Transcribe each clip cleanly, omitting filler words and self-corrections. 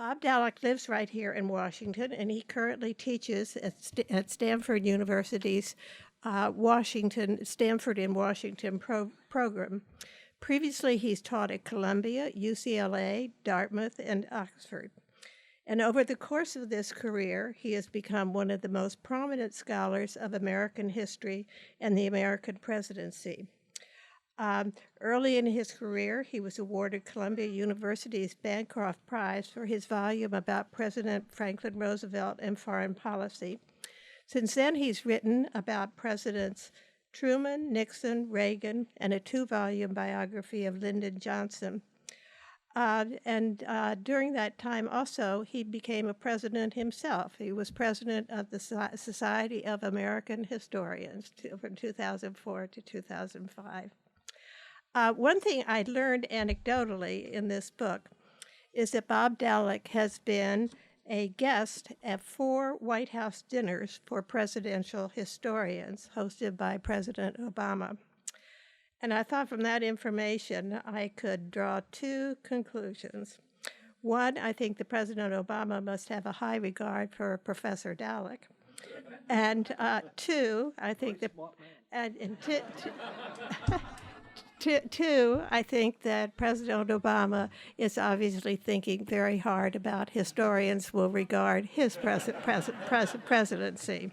Bob Dallek lives right here in Washington, and he currently teaches at Stanford University's Stanford in Washington program. Previously, he's taught at Columbia, UCLA, Dartmouth, and Oxford. And over the course of this career, he has become one of the most prominent scholars of American history and the American presidency. Early in his career, he was awarded Columbia University's Bancroft Prize for his volume about President Franklin Roosevelt and foreign policy. Since then, he's written about Presidents Truman, Nixon, Reagan, and a 2-volume biography of Lyndon Johnson. During that time also, he became a president himself. He was president of the Society of American Historians from 2004 to 2005. One thing I learned anecdotally in this book is that Bob Dallek has been a guest at 4 White House dinners for presidential historians hosted by President Obama. And I thought from that information I could draw 2 conclusions. One, I think that President Obama must have a high regard for Professor Dallek. And 2, I think that, Two, I think that President Obama is obviously thinking very hard about historians will regard his presidency.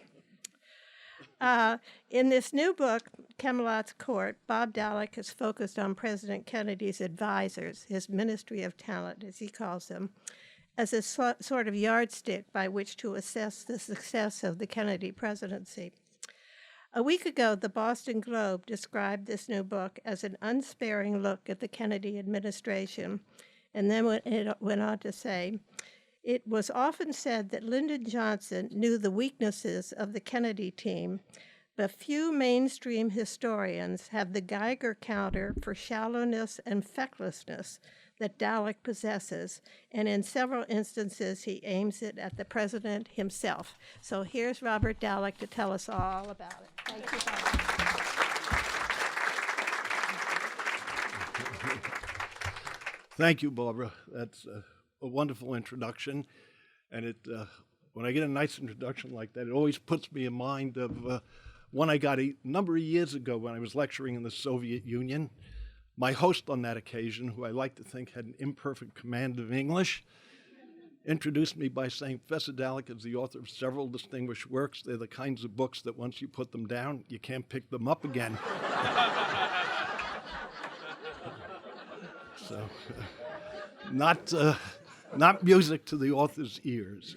In this new book, Camelot's Court, Bob Dallek has focused on President Kennedy's advisors, his Ministry of Talent, as he calls them, as a sort of yardstick by which to assess the success of the Kennedy presidency. A week ago, the Boston Globe described this new book as an unsparing look at the Kennedy administration, and then it went on to say, it was often said that Lyndon Johnson knew the weaknesses of the Kennedy team, but few mainstream historians have the Geiger counter for shallowness and fecklessness that Dallek possesses, and in several instances he aims it at the president himself. So here's Robert Dallek to tell us all about it. Thank you, Bob. Thank you, Barbara. That's a wonderful introduction, and when I get a nice introduction like that, it always puts me in mind of one I got a number of years ago when I was lecturing in the Soviet Union. My host on that occasion, who I like to think had an imperfect command of English, introduced me by saying, Professor Dallek is the author of several distinguished works. They're the kinds of books that once you put them down, you can't pick them up again. So, not music to the author's ears.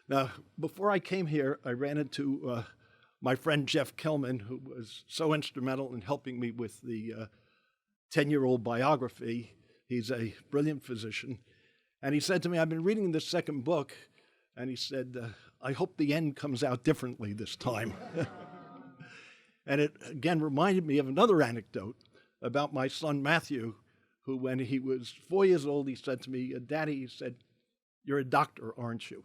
Now, before I came here, I ran into my friend Jeff Kelman, who was so instrumental in helping me with the 10-year-old biography. He's a brilliant physician. And he said to me, I've been reading this second book, and he said, I hope the end comes out differently this time. And it, again, reminded me of another anecdote about my son Matthew, who, when he was 4 years old, he said to me, Daddy, he said, you're a doctor, aren't you?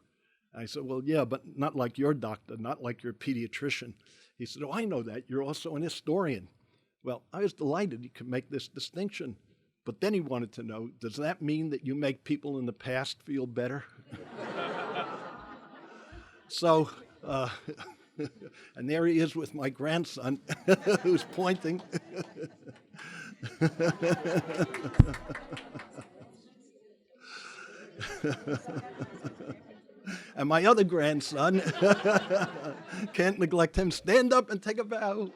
I said, well, yeah, but not like your doctor, not like your pediatrician. He said, oh, I know that. You're also an historian. Well, I was delighted he could make this distinction. But then he wanted to know, does that mean that you make people in the past feel better? So, and there he is with my grandson, who's pointing. And my other grandson, can't neglect him, stand up and take a bow.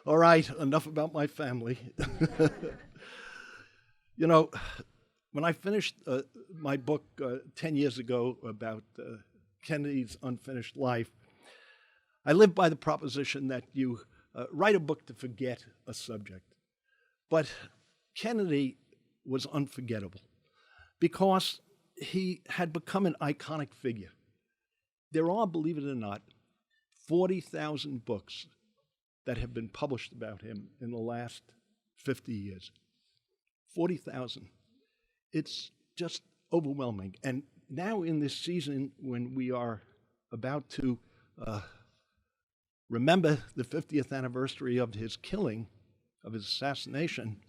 All right, enough about my family. You know, when I finished my book 10 years ago about Kennedy's unfinished life, I lived by the proposition that you write a book to forget a subject. But Kennedy was unforgettable because he had become an iconic figure. There are, believe it or not, 40,000 books that have been published about him in the last 50 years. 40,000. It's just overwhelming. And now in this season, when we are about to remember the 50th anniversary of his killing, of his assassination,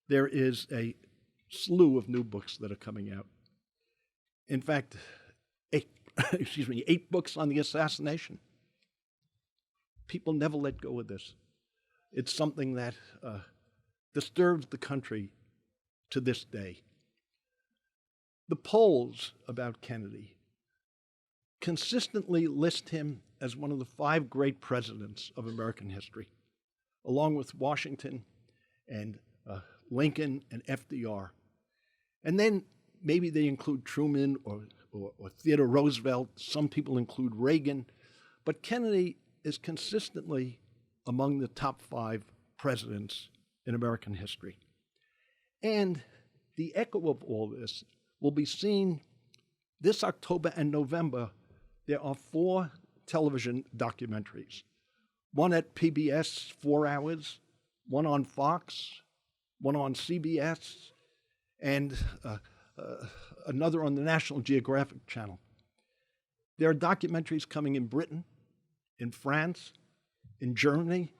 there is a slew of new books that are coming out. In fact, 8 books on the assassination. People never let go of this. It's something that disturbs the country to this day. The polls about Kennedy consistently list him as one of the 5 great presidents of American history, along with Washington and Lincoln and FDR. And then maybe they include Truman or Theodore Roosevelt. Some people include Reagan. But Kennedy is consistently among the top 5 presidents in American history. And the echo of all this will be seen this October and November. There are 4 television documentaries, one at PBS, 4 hours, one on Fox, one on CBS, and another on the National Geographic Channel. There are documentaries coming in Britain, in France, in Germany.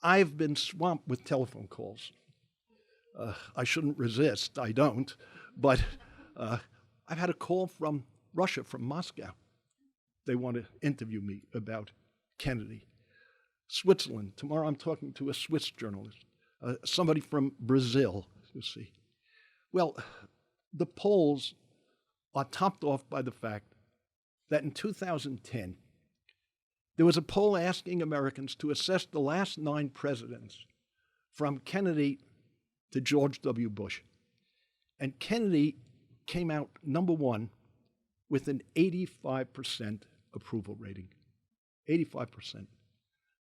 I've been swamped with telephone calls. I shouldn't resist, I don't, but I've had a call from Russia, from Moscow. They want to interview me about Kennedy. Switzerland, tomorrow I'm talking to a Swiss journalist, somebody from Brazil, you see. Well, the polls are topped off by the fact that in 2010, there was a poll asking Americans to assess the last 9 presidents from Kennedy to George W. Bush. And Kennedy came out number 1 with an 85% approval rating. 85%.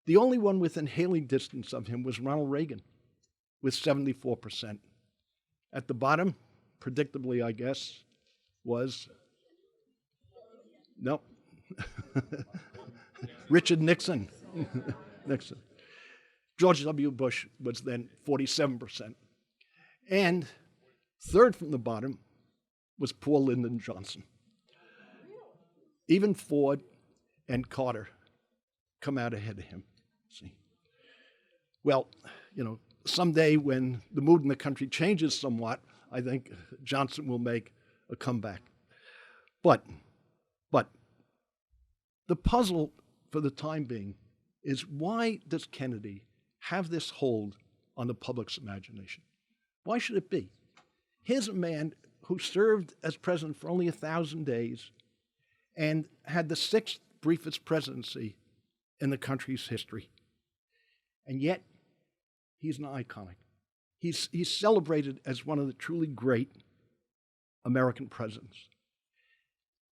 The only one within hailing distance of him was Ronald Reagan with 74%. At the bottom, predictably, I guess, was, no, Richard Nixon. Nixon. George W. Bush was then 47%. And third from the bottom was poor Lyndon Johnson. Even Ford and Carter come out ahead of him. See? Well, someday when the mood in the country changes somewhat, I think Johnson will make a comeback. But the puzzle for the time being is, why does Kennedy have this hold on the public's imagination? Why should it be? Here's a man who served as president for only 1,000 days and had the 6th briefest presidency in the country's history. And yet, he's an iconic. He's celebrated as one of the truly great American presidents.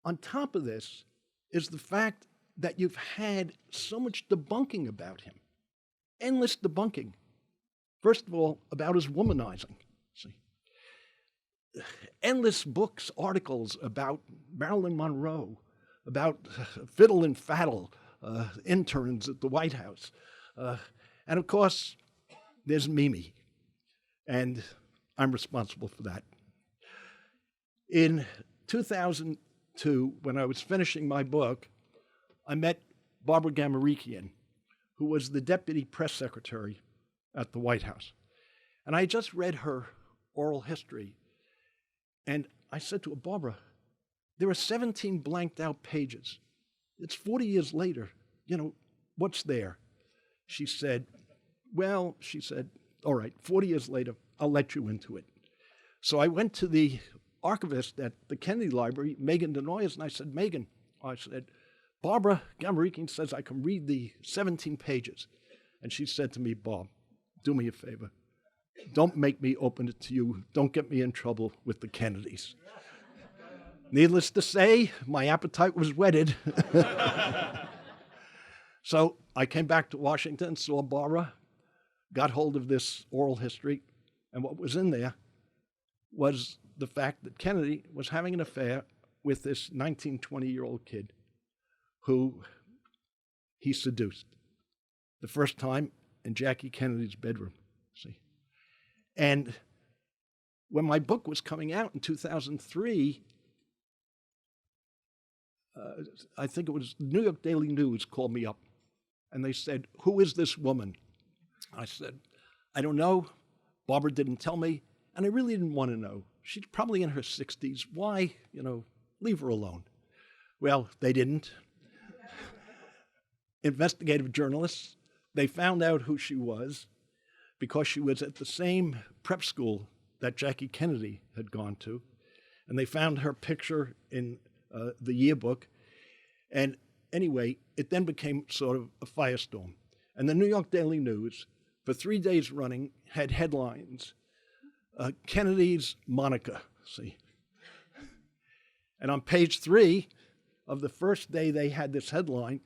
On top of this is the fact that you've had so much debunking about him. Endless debunking. First of all, about his womanizing. See? Endless books, articles about Marilyn Monroe, about fiddle and faddle, interns at the White House. And of course, there's Mimi, and I'm responsible for that. In 2002, when I was finishing my book, I met Barbara Gamarikian, who was the deputy press secretary at the White House. And I just read her oral history, and I said to her, Barbara, there are 17 blanked out pages. It's 40 years later. What's there? She said, all right, 40 years later, I'll let you into it. So I went to the archivist at the Kennedy Library, Megan Denoyes, and I said, Megan, Barbara Gamarikian says I can read the 17 pages. And she said to me, Bob, do me a favor. Don't make me open it to you. Don't get me in trouble with the Kennedys. Needless to say, my appetite was whetted. So I came back to Washington, saw Barbara, got hold of this oral history, and what was in there was the fact that Kennedy was having an affair with this 19, 20-year-old kid who he seduced. The first time in Jackie Kennedy's bedroom, see. And when my book was coming out in 2003, I think it was the New York Daily News called me up, and they said, who is this woman? I said, I don't know, Barbara didn't tell me, and I really didn't want to know. She's probably in her 60s. Why, leave her alone. Well, they didn't. Investigative journalists, they found out who she was because she was at the same prep school that Jackie Kennedy had gone to, and they found her picture in the yearbook. And anyway, it then became sort of a firestorm. And the New York Daily News, for 3 days running, had headlines, Kennedy's Monica, see. And on page 3 of the first day they had this headline,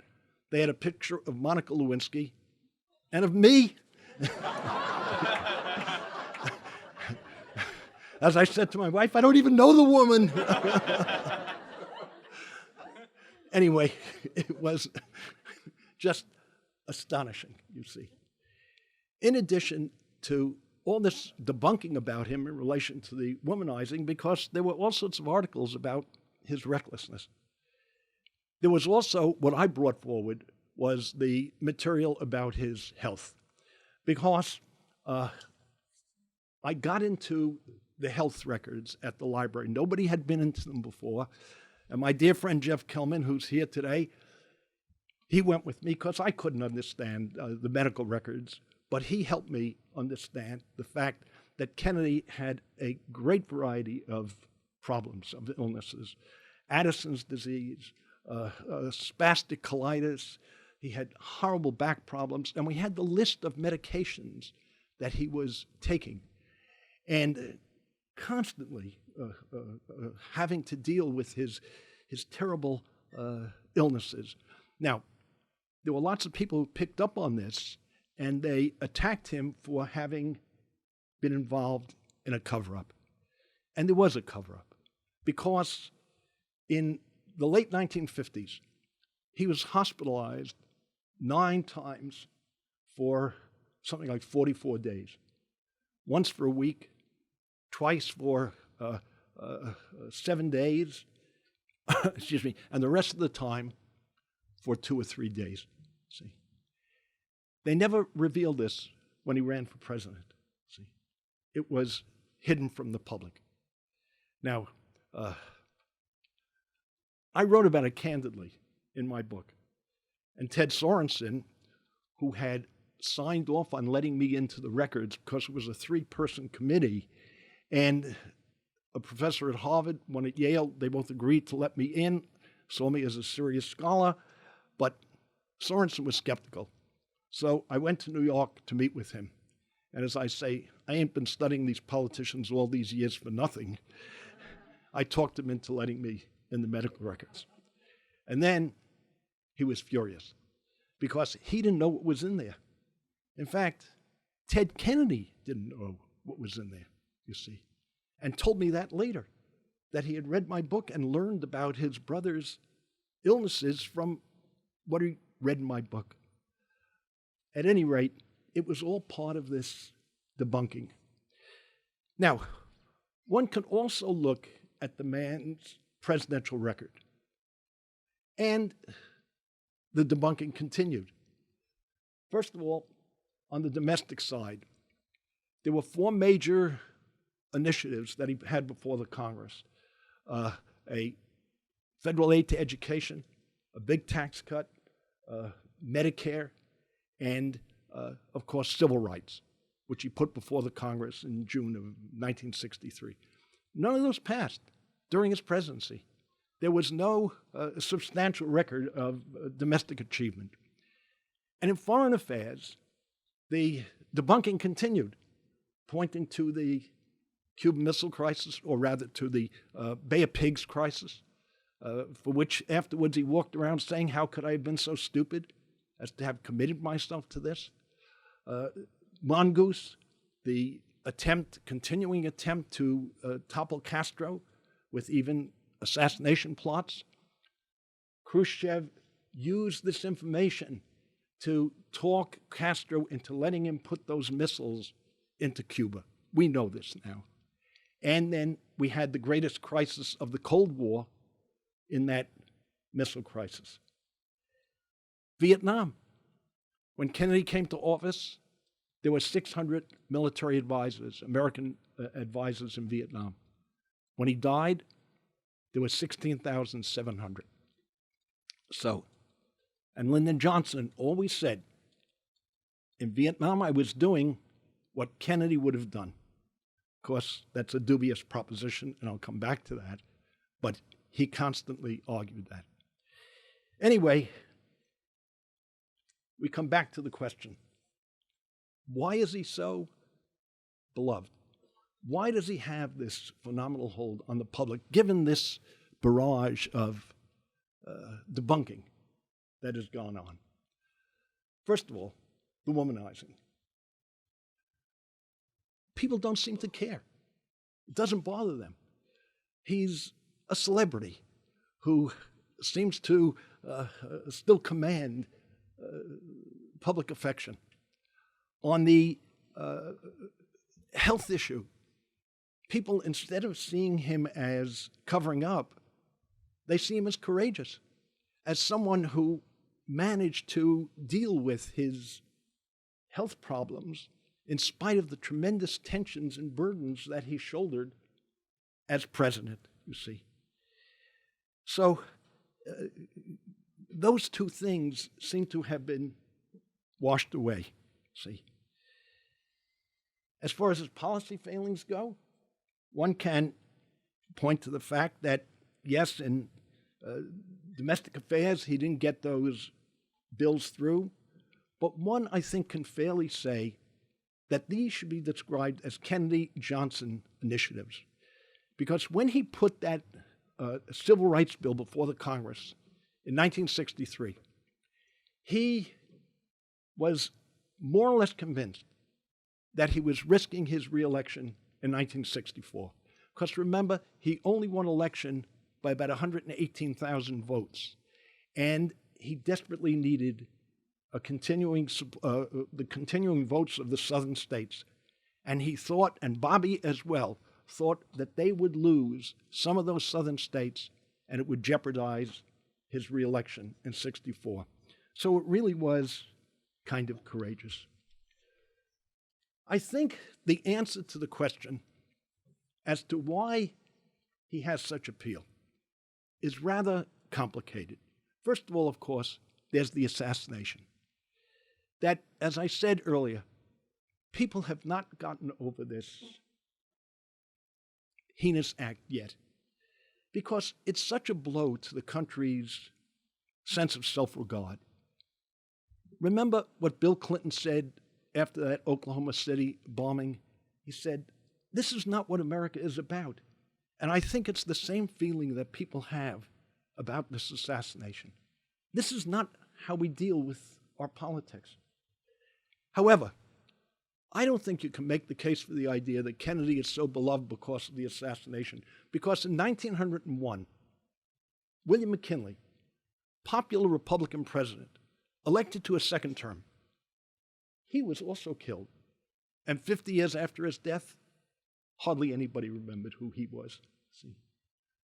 they had a picture of Monica Lewinsky and of me. As I said to my wife, I don't even know the woman. Anyway, it was just astonishing, you see. In addition to all this debunking about him in relation to the womanizing, because there were all sorts of articles about his recklessness. There was also, what I brought forward, was the material about his health. Because I got into the health records at the library. Nobody had been into them before. And my dear friend Jeff Kelman, who's here today, he went with me because I couldn't understand the medical records, but he helped me understand the fact that Kennedy had a great variety of problems, of illnesses. Addison's disease, spastic colitis, he had horrible back problems, and we had the list of medications that he was taking. And constantly having to deal with his terrible illnesses. Now, there were lots of people who picked up on this, and they attacked him for having been involved in a cover-up. And there was a cover-up, because in the late 1950s, he was hospitalized 9 times for something like 44 days. Once for a week, twice for 7 days, excuse me, and the rest of the time for 2 or 3 days. See, they never revealed this when he ran for president. See, it was hidden from the public. Now, I wrote about it candidly in my book, and Ted Sorensen, who had signed off on letting me into the records because it was a 3-person committee, and a professor at Harvard, one at Yale, they both agreed to let me in, saw me as a serious scholar, but Sorensen was skeptical. So I went to New York to meet with him. And as I say, I ain't been studying these politicians all these years for nothing. I talked him into letting me in the medical records. And then he was furious because he didn't know what was in there. In fact, Ted Kennedy didn't know what was in there, you see, and told me that later, that he had read my book and learned about his brother's illnesses from what he read in my book. At any rate, it was all part of this debunking. Now, one can also look at the man's presidential record. And the debunking continued. First of all, on the domestic side, there were 4 major initiatives that he had before the Congress. A federal aid to education, a big tax cut, Medicare, and, of course, civil rights, which he put before the Congress in June of 1963. None of those passed during his presidency. There was no substantial record of domestic achievement. And in foreign affairs, the debunking continued, pointing to the Cuban Missile Crisis, or rather to the Bay of Pigs crisis, for which afterwards he walked around saying, how could I have been so stupid as to have committed myself to this? Mongoose, the continuing attempt to topple Castro with even assassination plots. Khrushchev used this information to talk Castro into letting him put those missiles into Cuba. We know this now. And then we had the greatest crisis of the Cold War in that missile crisis. Vietnam. When Kennedy came to office, there were 600 military advisors, American advisors in Vietnam. When he died, there were 16,700. So, and Lyndon Johnson always said, in Vietnam, I was doing what Kennedy would have done. Of course, that's a dubious proposition, and I'll come back to that, but he constantly argued that. Anyway, we come back to the question, why is he so beloved? Why does he have this phenomenal hold on the public, given this barrage of debunking that has gone on? First of all, the womanizing. People don't seem to care. It doesn't bother them. He's a celebrity who seems to still command public affection. On the health issue, people, instead of seeing him as covering up, they see him as courageous, as someone who managed to deal with his health problems in spite of the tremendous tensions and burdens that he shouldered as president, you see. So those two things seem to have been washed away, see. As far as his policy failings go, one can point to the fact that, yes, in domestic affairs, he didn't get those bills through, but one, I think, can fairly say that these should be described as Kennedy-Johnson initiatives. Because when he put that civil rights bill before the Congress in 1963, he was more or less convinced that he was risking his reelection in 1964. Because remember, he only won election by about 118,000 votes. And he desperately needed the continuing votes of the southern states. And he thought, and Bobby as well, thought that they would lose some of those southern states and it would jeopardize his reelection in 64. So it really was kind of courageous. I think the answer to the question as to why he has such appeal is rather complicated. First of all, of course, there's the assassination. That, as I said earlier, people have not gotten over this heinous act yet, because it's such a blow to the country's sense of self-regard. Remember what Bill Clinton said after that Oklahoma City bombing? He said, "This is not what America is about." And I think it's the same feeling that people have about this assassination. This is not how we deal with our politics. However, I don't think you can make the case for the idea that Kennedy is so beloved because of the assassination, because in 1901, William McKinley, popular Republican president, elected to a second term, he was also killed. And 50 years after his death, hardly anybody remembered who he was. See?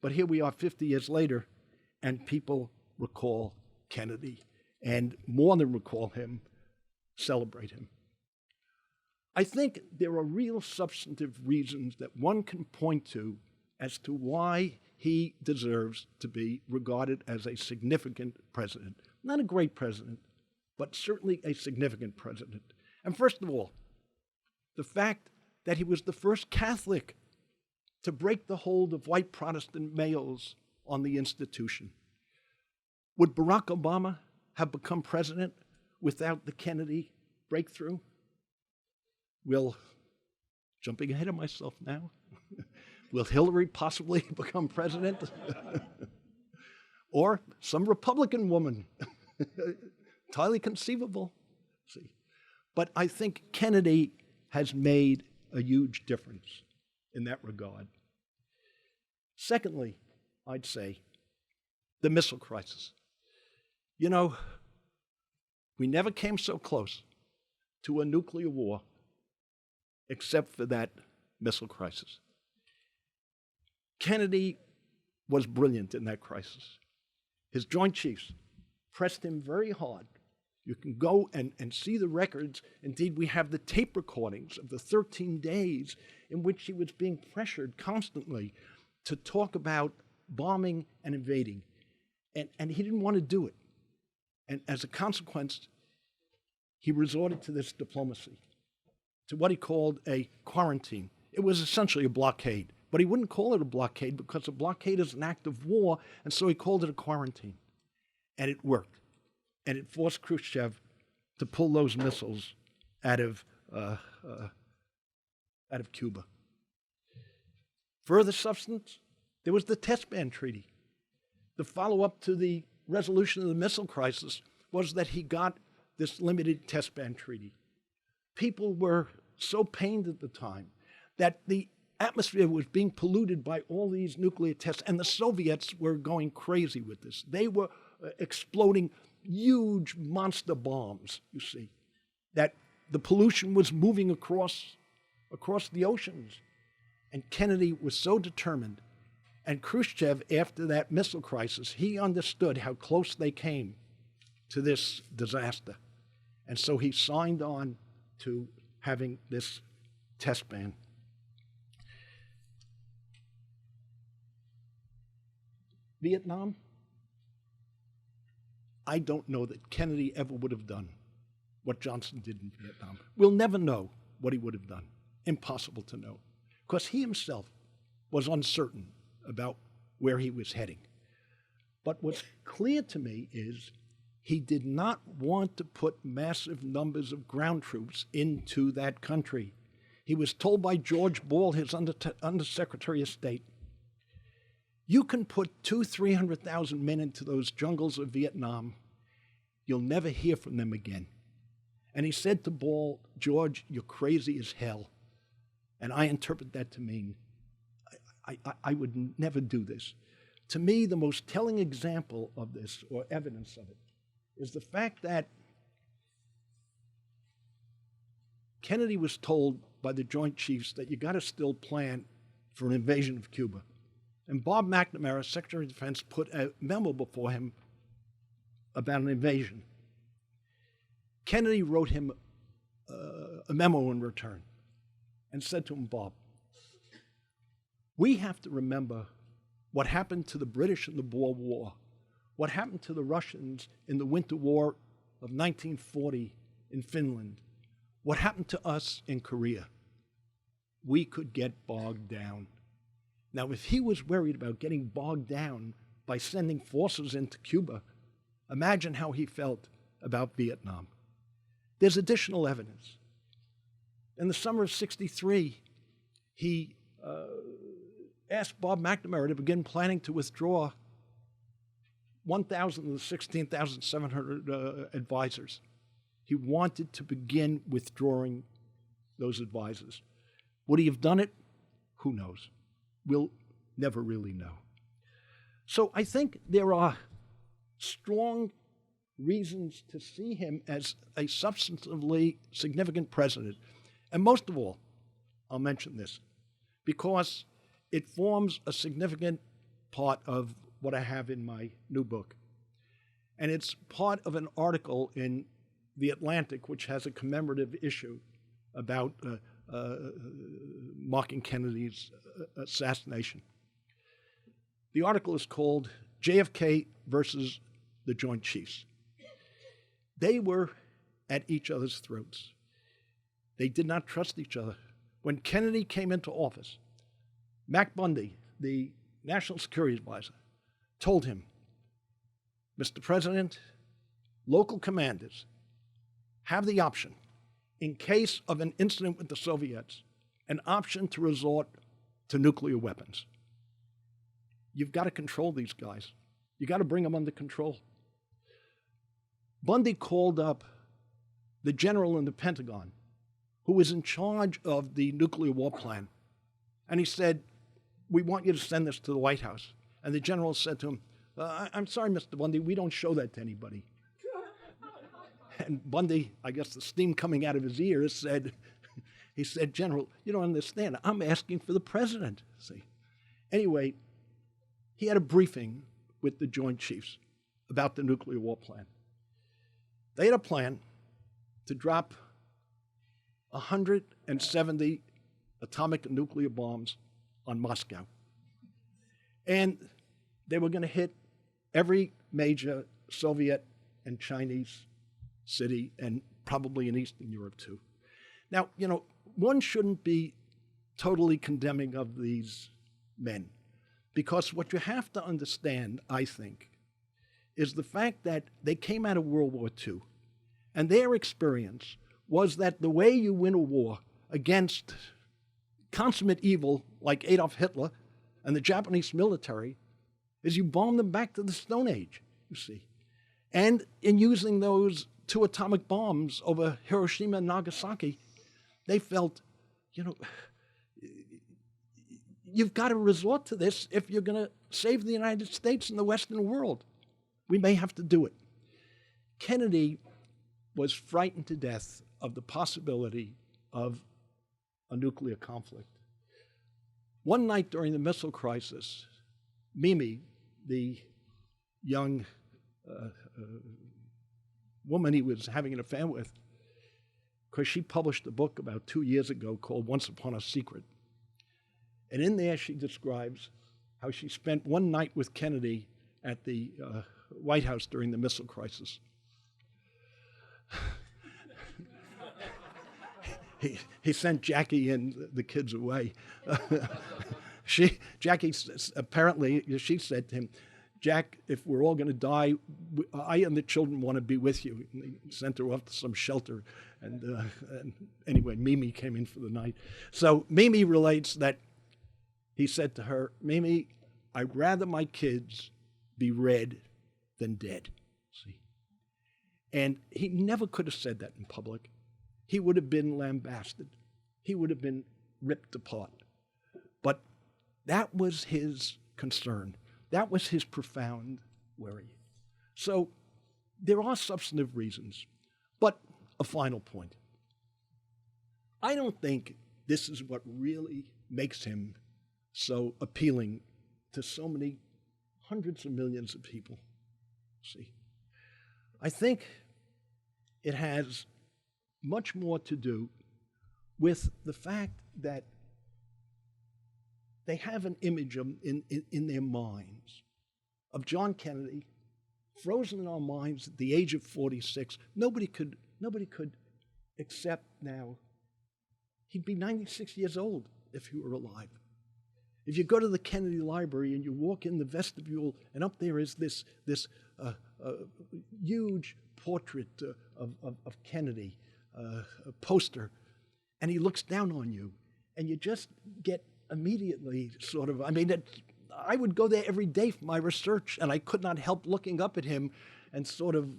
But here we are 50 years later, and people recall Kennedy, and more than recall him, celebrate him. I think there are real substantive reasons that one can point to as to why he deserves to be regarded as a significant president. Not a great president, but certainly a significant president. And first of all, the fact that he was the first Catholic to break the hold of white Protestant males on the institution. Would Barack Obama have become president without the Kennedy breakthrough? Will, jumping ahead of myself now, will Hillary possibly become president? Or some Republican woman? Entirely conceivable. See. But I think Kennedy has made a huge difference in that regard. Secondly, I'd say the missile crisis. You know, we never came so close to a nuclear war except for that missile crisis. Kennedy was brilliant in that crisis. His Joint Chiefs pressed him very hard You can go and see the records. Indeed, we have the tape recordings of the 13 days in which he was being pressured constantly to talk about bombing and invading. And he didn't want to do it. And as a consequence, he resorted to this diplomacy, to what he called a quarantine. It was essentially a blockade, but he wouldn't call it a blockade because a blockade is an act of war, and so he called it a quarantine. And it worked. And it forced Khrushchev to pull those missiles out of Cuba. Further substance, there was the test ban treaty. The follow-up to the resolution of the missile crisis was that he got this limited test ban treaty. People were so pained at the time that the atmosphere was being polluted by all these nuclear tests, and the Soviets were going crazy with this. They were exploding huge monster bombs, you see, that the pollution was moving across the oceans. And Kennedy was so determined. And Khrushchev, after that missile crisis, he understood how close they came to this disaster. And so he signed on to having this test ban. Vietnam, I don't know that Kennedy ever would have done what Johnson did in Vietnam. We'll never know what he would have done. Impossible to know. Because he himself was uncertain about where he was heading. But what's clear to me is he did not want to put massive numbers of ground troops into that country. He was told by George Ball, his Undersecretary of State, you can put 200,000-300,000 men into those jungles of Vietnam. You'll never hear from them again. And he said to Ball, George, you're crazy as hell. And I interpret that to mean I would never do this. To me, the most telling example of this, or evidence of it, is the fact that Kennedy was told by the Joint Chiefs that you got to still plan for an invasion of Cuba. And Bob McNamara, Secretary of Defense, put a memo before him about an invasion. Kennedy wrote him a memo in return and said to him, Bob, we have to remember what happened to the British in the Boer War, what happened to the Russians in the Winter War of 1940 in Finland, what happened to us in Korea. We could get bogged down. Now, if he was worried about getting bogged down by sending forces into Cuba, imagine how he felt about Vietnam. There's additional evidence. In the summer of '63, he asked Bob McNamara to begin planning to withdraw 1,000 of the 16,700 advisors. He wanted to begin withdrawing those advisors. Would he have done it? Who knows? We'll never really know. So I think there are strong reasons to see him as a substantively significant president. And most of all, I'll mention this, because it forms a significant part of what I have in my new book. And it's part of an article in The Atlantic, which has a commemorative issue about marking Kennedy's assassination. The article is called JFK versus the Joint Chiefs. They were at each other's throats. They did not trust each other. When Kennedy came into office, Mac Bundy, the National Security Advisor, told him, Mr. President, local commanders have the option, in case of an incident with the Soviets, an option to resort to nuclear weapons. You've got to control these guys. You've got to bring them under control. Bundy called up the general in the Pentagon who was in charge of the nuclear war plan, and he said, we want you to send this to the White House. And the general said to him, I'm sorry, Mr. Bundy, we don't show that to anybody. And Bundy, I guess the steam coming out of his ears, said, he said, General, you don't understand. I'm asking for the president. See? Anyway, he had a briefing with the Joint Chiefs about the nuclear war plan. They had a plan to drop 170 atomic and nuclear bombs on Moscow. And they were going to hit every major Soviet and Chinese city, and probably in Eastern Europe too. Now, one shouldn't be totally condemning of these men, because what you have to understand, I think, is the fact that they came out of World War II, and their experience was that the way you win a war against consummate evil like Adolf Hitler and the Japanese military is you bomb them back to the Stone Age, you see. And in using those 2 atomic bombs over Hiroshima and Nagasaki, they felt, you've got to resort to this if you're going to save the United States and the Western world. We may have to do it. Kennedy was frightened to death of the possibility of a nuclear conflict. One night during the missile crisis, Mimi, the young woman he was having an affair with, because she published a book about 2 years ago called Once Upon a Secret. And in there she describes how she spent one night with Kennedy at the White House during the missile crisis. He sent Jackie and the kids away. Jackie apparently, she said to him, "Jack, if we're all going to die, I and the children want to be with you." And they sent her off to some shelter. And anyway, Mimi came in for the night. So Mimi relates that he said to her, "Mimi, I'd rather my kids be red than dead." See? And he never could have said that in public. He would have been lambasted. He would have been ripped apart. But that was his concern. That was his profound worry. So there are substantive reasons. But a final point. I don't think this is what really makes him so appealing to so many hundreds of millions of people. See, I think it has much more to do with the fact that they have an image in their minds of John Kennedy frozen in our minds at the age of 46. Nobody could accept now. He'd be 96 years old if he were alive. If you go to the Kennedy Library and you walk in the vestibule, and up there is this huge portrait of Kennedy, a poster, and he looks down on you, and you just get immediately sort of, I would go there every day for my research, and I could not help looking up at him and sort of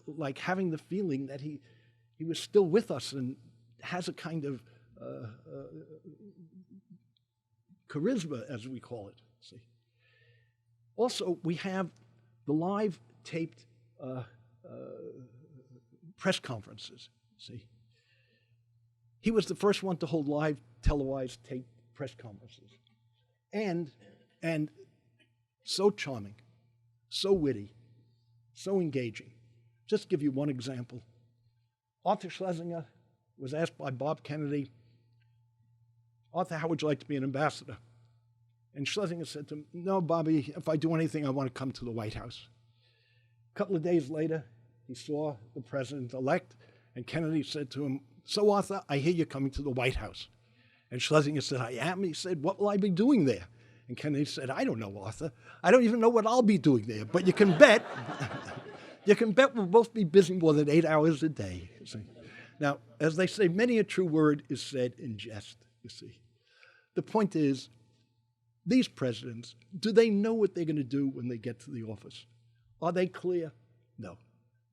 like having the feeling that he was still with us and has a kind of charisma, as we call it. See. Also, we have the live taped press conferences. See, he was the first one to hold live televised taped press conferences, and so charming, so witty, so engaging. Just give you one example. Arthur Schlesinger was asked by Bob Kennedy, "Arthur, how would you like to be an ambassador?" And Schlesinger said to him, "No, Bobby, if I do anything, I want to come to the White House." A couple of days later, he saw the president-elect, and Kennedy said to him, "So, Arthur, I hear you're coming to the White House." And Schlesinger said, "I am." He said, "What will I be doing there?" And Kennedy said, "I don't know, Arthur. I don't even know what I'll be doing there, but you can bet, we'll both be busy more than 8 hours a day." See? Now, as they say, many a true word is said in jest, you see. The point is, these presidents, do they know what they're going to do when they get to the office? Are they clear? No.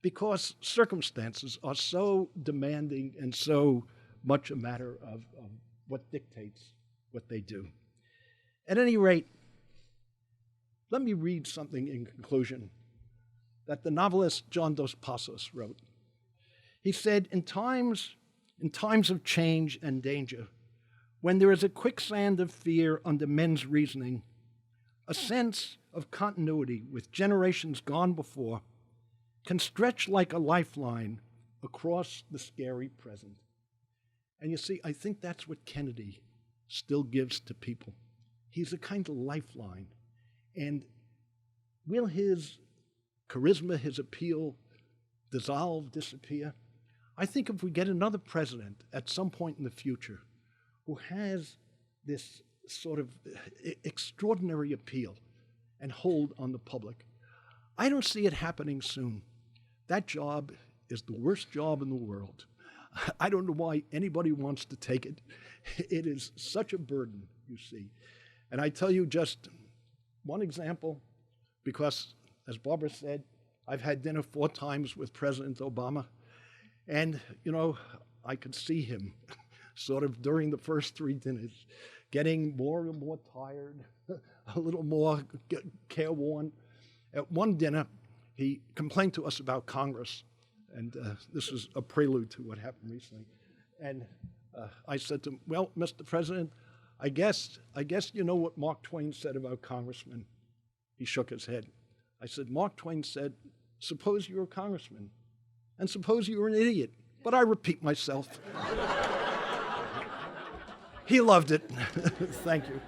Because circumstances are so demanding and so much a matter of what dictates what they do. At any rate, let me read something in conclusion that the novelist John Dos Passos wrote. He said, in times of change and danger, when there is a quicksand of fear under men's reasoning, a sense of continuity with generations gone before can stretch like a lifeline across the scary present. And you see, I think that's what Kennedy still gives to people. He's a kind of lifeline. And will his charisma, his appeal, dissolve, disappear? I think if we get another president at some point in the future who has this sort of extraordinary appeal and hold on the public, I don't see it happening soon. That job is the worst job in the world. I don't know why anybody wants to take it. It is such a burden, you see. And I tell you just one example, because as Barbara said, I've had dinner 4 times with President Obama. And, you know, I could see him sort of during the first 3 dinners getting more and more tired, a little more careworn. At one dinner, he complained to us about Congress. And this is a prelude to what happened recently. And I said to him, well, Mr. President, I guess you know what Mark Twain said about congressmen. He shook his head. I said, Mark Twain said, suppose you were a congressman, and suppose you were an idiot. But I repeat myself. He loved it. Thank you.